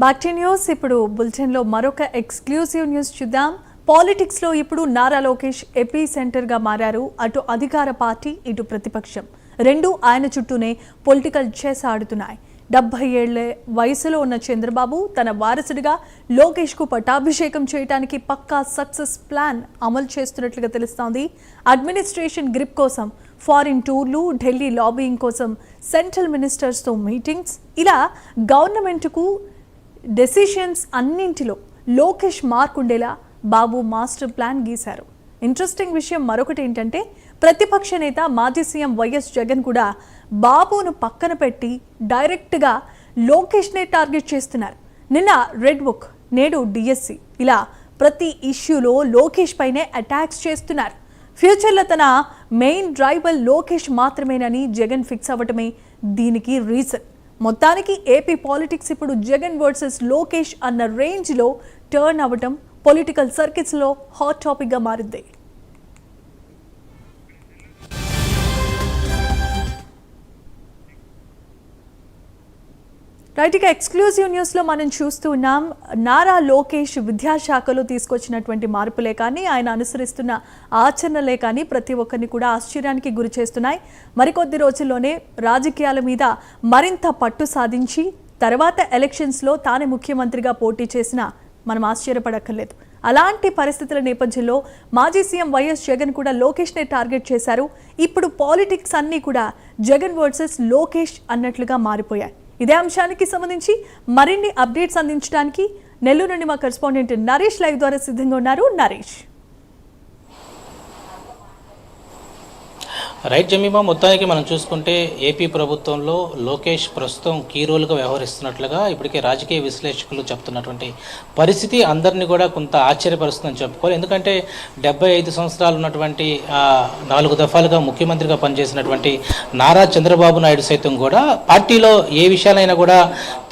బాక్టీ news ఇప్పుడు బులెటిన్లో మరొక ఎక్స్క్లూసివ్ న్యూస్ చూద్దాం. పాలిటిక్స్లో ఇప్పుడు నారా లోకేష్ ఎపీ సెంటర్గా మారారు. అటు అధికార పార్టీ ఇటు ప్రతిపక్షం రెండు ఆయన చుట్టూనే పొలిటికల్ చెస్ ఆడుతున్నాయి. 70 ఏళ్ల వయసులో ఉన్న చంద్రబాబు తన వారసుడిగా లోకేష్కు పట్టాభిషేకం చేయడానికి పక్కా సక్సెస్ ప్లాన్ అమలు చేస్తున్నట్లుగా తెలుస్తోంది. అడ్మినిస్ట్రేషన్ గ్రిప్ కోసం ఫారిన్ టూర్లు, ఢిల్లీ లాబియింగ్ కోసం సెంట్రల్ మినిస్టర్స్తో మీటింగ్స్, ఇలా గవర్నమెంట్కు డెసిషన్స్ అన్నింటిలో లోకేష్ మార్క్ ఉండేలా బాబు మాస్టర్ ప్లాన్ గీశారు. ఇంట్రెస్టింగ్ విషయం మరొకటి ఏంటంటే ప్రతిపక్ష నేత మాజీ సీఎం వైఎస్ జగన్ కూడా బాబును పక్కన పెట్టి డైరెక్ట్గా లోకేష్నే టార్గెట్ చేస్తున్నారు. నిన్న రెడ్ బుక్, నేడు డిఎస్సి, ఇలా ప్రతి ఇష్యూలో లోకేష్ పైనే అటాక్స్ చేస్తున్నారు. ఫ్యూచర్లో తన మెయిన్ రైవల్ లోకేష్ మాత్రమేనని జగన్ ఫిక్స్ అవ్వటమే దీనికి రీజన్. మొత్తానికి ఏపీ పాలిటిక్స్ ఇప్పుడు జగన్ వర్సెస్ లోకేష్ అన్న రేంజ్లో టర్న్ అవ్వటం పొలిటికల్ సర్కిల్స్లో హాట్ టాపిక్గా మారింది. రైట్గా ఎక్స్క్లూజివ్ న్యూస్లో మనం చూస్తూ ఉన్నాం. నారా లోకేష్ విద్యాశాఖలో తీసుకొచ్చినటువంటి మార్పులే కానీ, ఆయన అనుసరిస్తున్న ఆచరణలే కానీ ప్రతి ఒక్కరిని కూడా ఆశ్చర్యానికి గురి చేస్తున్నాయి. మరికొద్ది రోజుల్లోనే రాజకీయాల మీద మరింత పట్టు సాధించి తర్వాత ఎలక్షన్స్లో తానే ముఖ్యమంత్రిగా పోటీ చేసినా మనం ఆశ్చర్యపడక్కర్లేదు. అలాంటి పరిస్థితుల నేపథ్యంలో మాజీ సీఎం వైఎస్ జగన్ కూడా లోకేష్నే టార్గెట్ చేశారు. ఇప్పుడు పాలిటిక్స్ అన్నీ కూడా జగన్ వర్సెస్ లోకేష్ అన్నట్లుగా మారిపోయాయి. ఇదే అంశానికి సంబంధించి మరిన్ని అప్డేట్స్ అందించడానికి నెల్లూరు నుండి మా కరెస్పాండెంట్ నరేష్ లైవ్ ద్వారా సిద్ధంగా ఉన్నారు. నరేష్. రైట్ జమీమా, మొత్తానికి మనం చూసుకుంటే ఏపీ ప్రభుత్వంలో లోకేష్ ప్రస్తుతం కీ రోల్గా వ్యవహరిస్తున్నట్లుగా ఇప్పటికే రాజకీయ విశ్లేషకులు చెప్తున్నటువంటి పరిస్థితి అందరినీ కూడా కొంత ఆశ్చర్యపరుస్తుందని చెప్పుకోవాలి. ఎందుకంటే 75 సంవత్సరాలు ఉన్నటువంటి 4 దఫాలుగా ముఖ్యమంత్రిగా పనిచేసినటువంటి నారా చంద్రబాబు నాయుడు సైతం కూడా పార్టీలో ఏ విషయాలైనా కూడా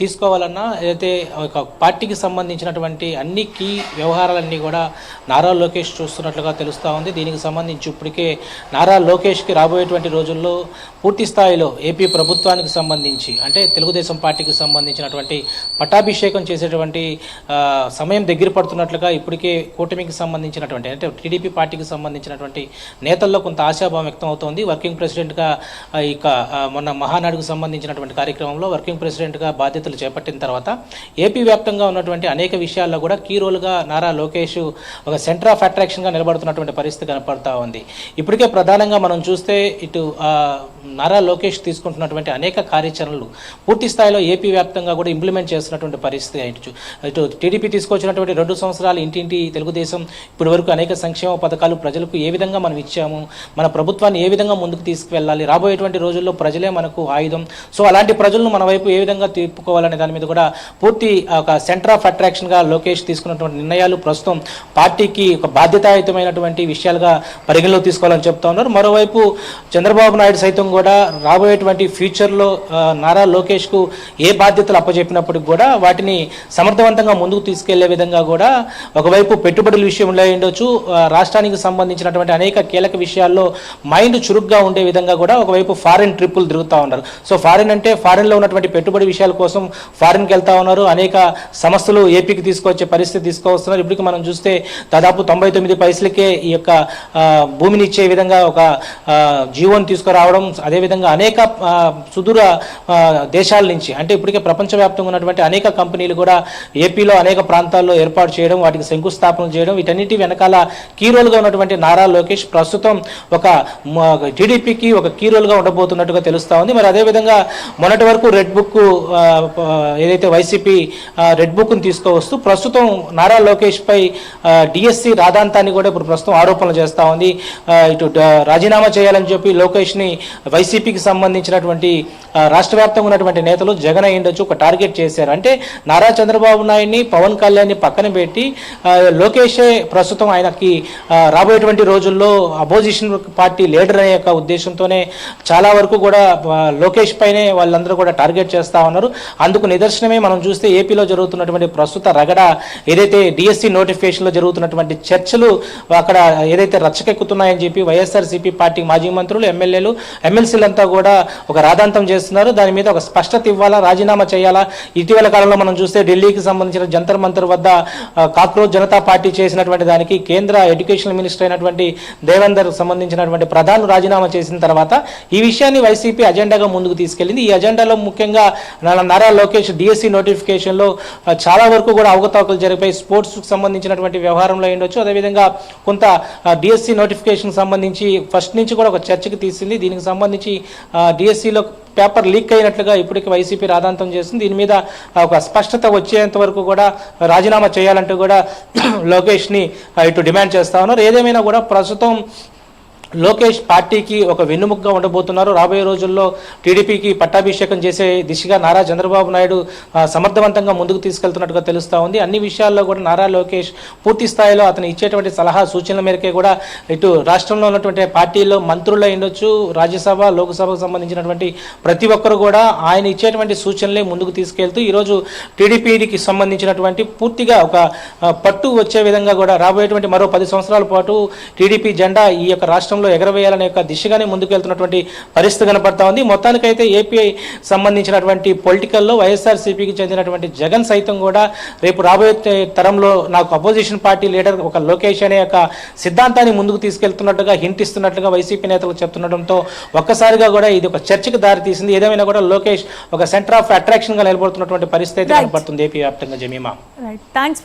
తీసుకోవాలన్నా ఏదైతే ఒక పార్టీకి సంబంధించినటువంటి అన్ని కీ వ్యవహారాలన్నీ కూడా నారా లోకేష్ చూస్తున్నట్లుగా తెలుస్తూ ఉంది. దీనికి సంబంధించి ఇప్పటికే నారా లోకేష్కి రాబోయేటువంటి రోజుల్లో పూర్తి స్థాయిలో ఏపీ ప్రభుత్వానికి సంబంధించి అంటే తెలుగుదేశం పార్టీకి సంబంధించినటువంటి పట్టాభిషేకం చేసేటువంటి సమయం దగ్గర పడుతున్నట్లుగా ఇప్పటికే కూటమికి సంబంధించినటువంటి అంటే టీడీపీ పార్టీకి సంబంధించినటువంటి నేతల్లో కొంత ఆశాభావం వ్యక్తం అవుతోంది. వర్కింగ్ ప్రెసిడెంట్గా ఇక మొన్న మహానాడుకు సంబంధించినటువంటి కార్యక్రమంలో వర్కింగ్ ప్రెసిడెంట్గా బాధ్యతలు చేపట్టిన తర్వాత ఏపీ వ్యాప్తంగా ఉన్నటువంటి అనేక విషయాల్లో కూడా కీ రోల్గా నారా లోకేష్ ఒక సెంటర్ ఆఫ్ అట్రాక్షన్గా నిలబడుతున్నటువంటి పరిస్థితి కనపడతా ఉంది. ఇప్పటికే ప్రధానంగా మనం చూస్తే ఇటు నారా లోకేష్ తీసుకుంటున్నటువంటి అనేక కార్యాచరణలు పూర్తి స్థాయిలో ఏపీ వ్యాప్తంగా కూడా ఇంప్లిమెంట్ చేస్తున్నటువంటి పరిస్థితి. ఇటు టీడీపీ తీసుకొచ్చినటువంటి 2 సంవత్సరాలు ఇంటింటి తెలుగుదేశం ఇప్పటి వరకు అనేక సంక్షేమ పథకాలు ప్రజలకు ఏ విధంగా మనం ఇచ్చాము, మన ప్రభుత్వాన్ని ఏ విధంగా ముందుకు తీసుకువెళ్ళాలి, రాబోయేటువంటి రోజుల్లో ప్రజలే మనకు ఆయుధం, సో అలాంటి ప్రజలను మన వైపు ఏ విధంగా తిప్పుకోవాలనే దాని మీద కూడా పూర్తి ఒక సెంటర్ ఆఫ్ అట్రాక్షన్గా లోకేష్ తీసుకున్నటువంటి నిర్ణయాలు ప్రస్తుతం పార్టీకి ఒక బాధ్యతాయుతమైనటువంటి విషయాలుగా పరిగణలో తీసుకోవాలని చెప్తా ఉన్నారు. మరోవైపు చంద్రబాబు నాయుడు సైతం కూడా రాబోయేటువంటి ఫ్యూచర్లో నారా లోకేష్కు ఏ బాధ్యతలు అప్పచెప్పినప్పటికి కూడా వాటిని సమర్థవంతంగా ముందుకు తీసుకెళ్లే విధంగా కూడా ఒకవైపు పెట్టుబడుల విషయంలో ఉండొచ్చు, రాష్ట్రానికి సంబంధించినటువంటి అనేక కీలక విషయాల్లో మైండ్ చురుగ్గా ఉండే విధంగా కూడా ఒకవైపు ఫారిన్ ట్రిప్పులు తిరుగుతూ ఉన్నారు. సో ఫారిన్ అంటే ఫారిన్లో ఉన్నటువంటి పెట్టుబడి విషయాల కోసం ఫారిన్కి వెళ్తా ఉన్నారు. అనేక సంస్థలు ఏపీకి తీసుకొచ్చే పరిస్థితి తీసుకొస్తున్నారు. ఇప్పటికి మనం చూస్తే దాదాపు 99 పైసలకే ఈ యొక్క భూమిని ఇచ్చే విధంగా ఒక జీవోని తీసుకురావడం, అదేవిధంగా అనేక సుదూర దేశాల నుంచి అంటే ఇప్పటికే ప్రపంచవ్యాప్తంగా ఉన్నటువంటి అనేక కంపెనీలు కూడా ఏపీలో అనేక ప్రాంతాల్లో ఏర్పాటు చేయడం, వాటికి శంకుస్థాపన చేయడం, వీటన్నిటి వెనకాల కీ రోల్గా ఉన్నటువంటి నారా లోకేష్ ప్రస్తుతం ఒక టీడీపీకి ఒక కీ రోల్గా ఉండబోతున్నట్టుగా తెలుస్తూ ఉంది. మరి అదేవిధంగా మొన్నటి వరకు రెడ్ బుక్ ఏదైతే వైసీపీ రెడ్ బుక్ను తీసుకువస్తూ ప్రస్తుతం నారా లోకేష్ పై డిఎస్సి రాధాంతాన్ని కూడా ఇప్పుడు ప్రస్తుతం ఆరోపణలు చేస్తూ ఉంది. ఇటు రాజీనామా చేయాలని చెప్పి లోకేష్ని వైసీపీకి సంబంధించినటువంటి రాష్ట్ర వ్యాప్తంగా ఉన్నటువంటి నేతలు జగన్ అయ్యుండొచ్చు ఒక టార్గెట్ చేశారు. అంటే నారా చంద్రబాబు నాయుడిని, పవన్ కళ్యాణ్ని పక్కన పెట్టి లోకేషే ప్రస్తుతం ఆయనకి రాబోయేటువంటి రోజుల్లో అపోజిషన్ పార్టీ లీడర్ అనే యొక్క ఉద్దేశంతోనే చాలా వరకు కూడా లోకేష్ పైనే వాళ్ళందరూ కూడా టార్గెట్ చేస్తూ ఉన్నారు. అందుకు నిదర్శనమే మనం చూస్తే ఏపీలో జరుగుతున్నటువంటి ప్రస్తుత రగడ ఏదైతే డిఎస్సి నోటిఫికేషన్లో జరుగుతున్నటువంటి చర్చలు అక్కడ ఏదైతే రచ్చకెక్కుతున్నాయని చెప్పి వైఎస్ఆర్సీపీ పార్టీ మాజీ మాజీ మంత్రులు, ఎమ్మెల్యేలు, ఎమ్మెల్సీలంతా కూడా ఒక రాద్ధాంతం చేస్తున్నారు. దాని మీద ఒక స్పష్టత ఇవ్వాలా, రాజీనామా చేయాలా. ఇటీవల కాలంలో మనం చూస్తే ఢిల్లీకి సంబంధించిన జంతర్ మంతర్ వద్ద కాక్రోచ్ జనతా పార్టీ చేసినటువంటి దానికి కేంద్ర ఎడ్యుకేషన్ మినిస్టర్ అయినటువంటి దేవేందర్ సంబంధించినటువంటి ప్రధాని రాజీనామా చేసిన తర్వాత ఈ విషయాన్ని వైసీపీ అజెండాగా ముందుకు తీసుకెళ్లింది. ఈ అజెండాలో ముఖ్యంగా నారా లోకేష్ డిఎస్సి నోటిఫికేషన్లో చాలా వరకు కూడా అవకతవకలు జరిపాయి. స్పోర్ట్స్కి సంబంధించినటువంటి వ్యవహారంలో ఉండొచ్చు. అదేవిధంగా కొంత డిఎస్సి నోటిఫికేషన్ సంబంధించి ఫస్ట్ నుంచి కూడా ఒక చర్చకు తీసింది. దీనికి సంబంధించి డిఎస్సిలో పేపర్ లీక్ అయినట్లుగా ఇప్పటికీ వైసీపీ రాద్ధాంతం చేస్తుంది. దీని మీద ఒక స్పష్టత వచ్చేంత వరకు కూడా రాజీనామా చేయాలంటూ కూడా లోకేష్ని ఇటు డిమాండ్ చేస్తా ఉన్నారు. ఏదేమైనా కూడా ప్రస్తుతం లోకేష్ పార్టీకి ఒక వెన్నుముకగా ఉండబోతున్నారు. రాబోయే రోజుల్లో టీడీపీకి పట్టాభిషేకం చేసే దిశగా నారా చంద్రబాబు నాయుడు సమర్థవంతంగా ముందుకు తీసుకెళ్తున్నట్టుగా తెలుస్తూ ఉంది. అన్ని విషయాల్లో కూడా నారా లోకేష్ పూర్తి స్థాయిలో అతను ఇచ్చేటువంటి సలహా సూచనల మేరకే కూడా ఇటు రాష్ట్రంలో ఉన్నటువంటి పార్టీల్లో మంత్రులు ఉండొచ్చు, రాజ్యసభ, లోక్సభకు సంబంధించినటువంటి ప్రతి ఒక్కరు కూడా ఆయన ఇచ్చేటువంటి సూచనలే ముందుకు తీసుకెళ్తూ ఈరోజు టీడీపీకి సంబంధించినటువంటి పూర్తిగా ఒక పట్టు వచ్చే విధంగా కూడా రాబోయేటువంటి మరో 10 సంవత్సరాల పాటు టీడీపీ జెండా ఈ యొక్క రాష్ట్రం ఎగరవేయాలనే యొక్క దిశగానే ముందుకెళ్తున్నటువంటి పరిస్థితి కనపడతా ఉంది. మొత్తానికైతే ఏపీ సంబంధించినటువంటి పొలిటికల్లో వైఎస్ఆర్సీపీకి చెందినటువంటి జగన్ సైతం కూడా రేపు రాబోయే తరంలో నాకు అపోజిషన్ పార్టీ లీడర్ ఒక లోకేష్ అనే యొక్క సిద్ధాంతాన్ని ముందుకు తీసుకెళ్తున్నట్టుగా హింట్ ఇస్తున్నట్లుగా వైసీపీ నేతలు చెప్తుండటంతో ఒక్కసారిగా కూడా ఇది ఒక చర్చకు దారి తీసింది. ఏదేమైనా కూడా లోకేష్ ఒక సెంటర్ ఆఫ్ అట్రాక్షన్ గా నిలబడుతున్నటువంటి పరిస్థితి కనపడుతుంది ఏపీ వ్యాప్తంగా. Jemimah, thanks.